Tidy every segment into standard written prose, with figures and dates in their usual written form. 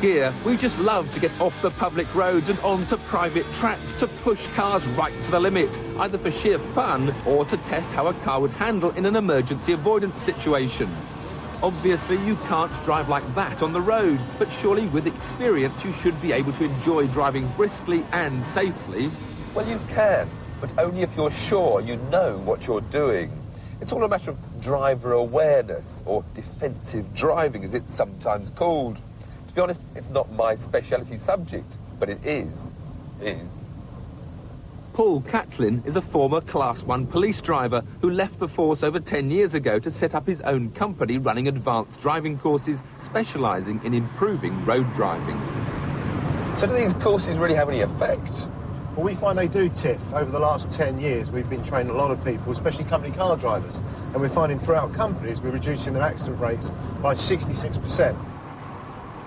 gear, we just love to get off the public roads and onto private tracks to push cars right to the limit, either for sheer fun or to test how a car would handle in an emergency avoidance situation. Obviously, you can't drive like that on the road, but surely with experience you should be able to enjoy driving briskly and safely. Well, you can, but only if you're sure you know what you're doing. It's all a matter of driver awareness, or defensive driving as it's sometimes called. To be honest, it's not my speciality subject, but it is. Paul Catlin is a former Class 1 police driver who left the force over 10 years ago to set up his own company running advanced driving courses specialising in improving road driving. So do these courses really have any effect? Well, we find they do, Tiff. Over the last 10 years, we've been training a lot of people, especially company car drivers, and we're finding throughout companies we're reducing their accident rates by 66%.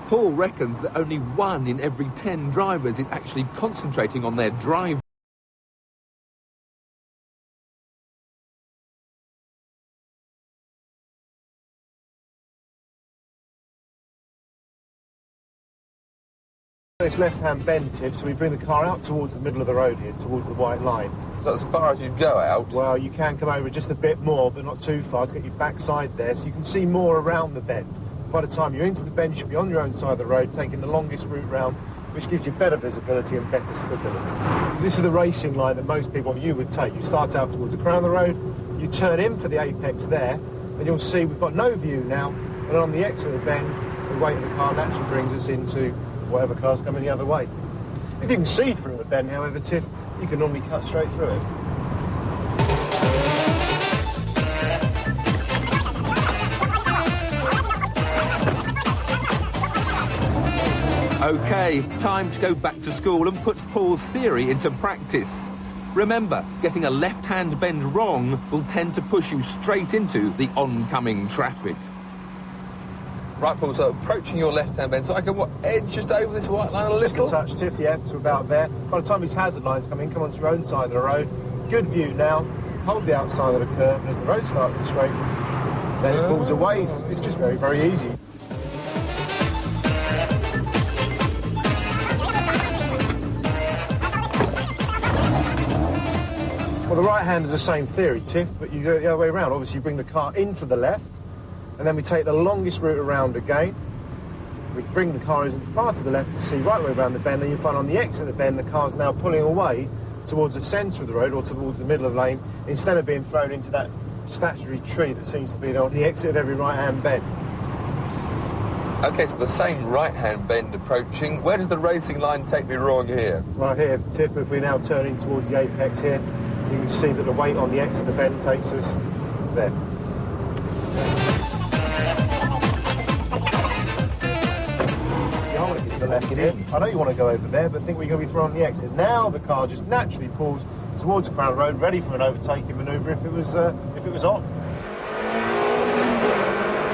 Paul reckons that only 1 in every 10 drivers is actually concentrating on their drive. This left-hand bend, Tiff, so we bring the car out towards the middle of the road here, towards the white line. So as far as you go out? Well, you can come over just a bit more, but not too far, to get your backside there, so you can see more around the bend. By the time you're into the bend, you should be on your own side of the road, taking the longest route round, which gives you better visibility and better stability. This is the racing line that most people, you would take. You start out towards the crown of the road, you turn in for the apex there, and you'll see we've got no view now, and on the exit of the bend, the weight of the car naturally brings us into whatever car's coming the other way. If you can see through the bend, however, Tiff, you can normally cut straight through it. OK, time to go back to school and put Paul's theory into practice. Remember, getting a left-hand bend wrong will tend to push you straight into the oncoming traffic. Right, Paul, so approaching your left-hand bend, so I can, edge just over this white line a little? Just a touch, Tiff, yeah, to about there. By the time these hazard lines come in, come onto your own side of the road. Good view now. Hold the outside of the curve, and as the road starts to straighten, then it pulls away. It's just very, very easy. Well, the right hand is the same theory, Tiff, but you go the other way around. Obviously, you bring the car into the left, and then we take the longest route around again. We bring the car as far to the left to see right the way around the bend, and you find on the exit of the bend the car's now pulling away towards the centre of the road or towards the middle of the lane, instead of being thrown into that statutory tree that seems to be there on the exit of every right-hand bend. OK, so the same right-hand bend approaching. Where does the racing line take me wrong here? Right here, Tiff, if we now turn in towards the apex here, you can see that the weight on the exit of the bend takes us there. The left here. I know you want to go over there, but think we're going to be thrown on the exit. Now the car just naturally pulls towards the crown of the road, ready for an overtaking manoeuvre if it was on.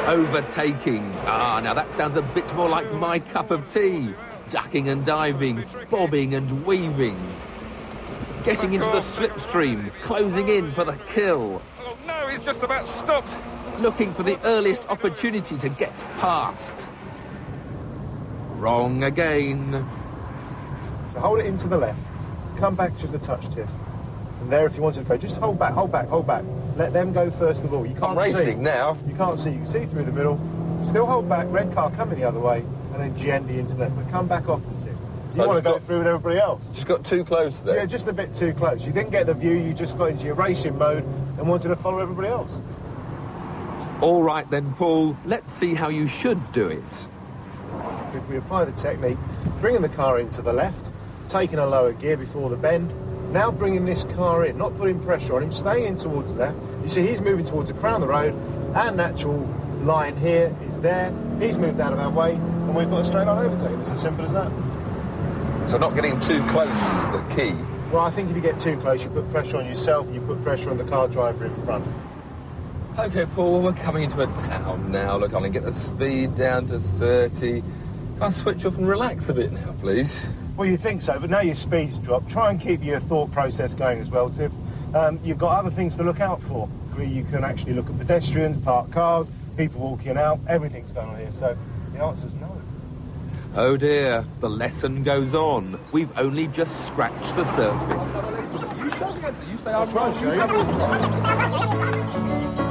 Overtaking. Now that sounds a bit more like my cup of tea. Ducking and diving, bobbing and weaving. Getting into the slipstream, closing in for the kill. Oh no, he's just about stopped. Looking for the earliest opportunity to get past. Wrong again. So hold it into the left. Come back just a touch, Tiff. And there, if you wanted to go, just hold back, hold back, hold back. Let them go first of all. You can't see. I'm racing now. You can't see. You can see through the middle. Still hold back. Red car coming the other way, and then gently into left. But come back off the Tiff. So you want to go through with everybody else. Just got too close there. Yeah, just a bit too close. You didn't get the view. You just got into your racing mode and wanted to follow everybody else. All right then, Paul. Let's see how you should do it. If we apply the technique, bringing the car into the left, taking a lower gear before the bend, now bringing this car in, not putting pressure on him, staying in towards the left. You see he's moving towards the crown of the road, our natural line here is there, he's moved out of our way, and we've got a straight line overtaking. It's as simple as that. So not getting too close is the key? Well, I think if you get too close, you put pressure on yourself, and you put pressure on the car driver in front. OK, Paul, we're coming into a town now. Look, I can get the speed down to 30. Can I switch off and relax a bit now, please? Well, you think so, but now your speed's dropped. Try and keep your thought process going as well, Tiff. You've got other things to look out for. Where you can actually look at pedestrians, parked cars, people walking out, everything's going on here. So the answer's no. Oh dear, the lesson goes on. We've only just scratched the surface. I'll try and show you.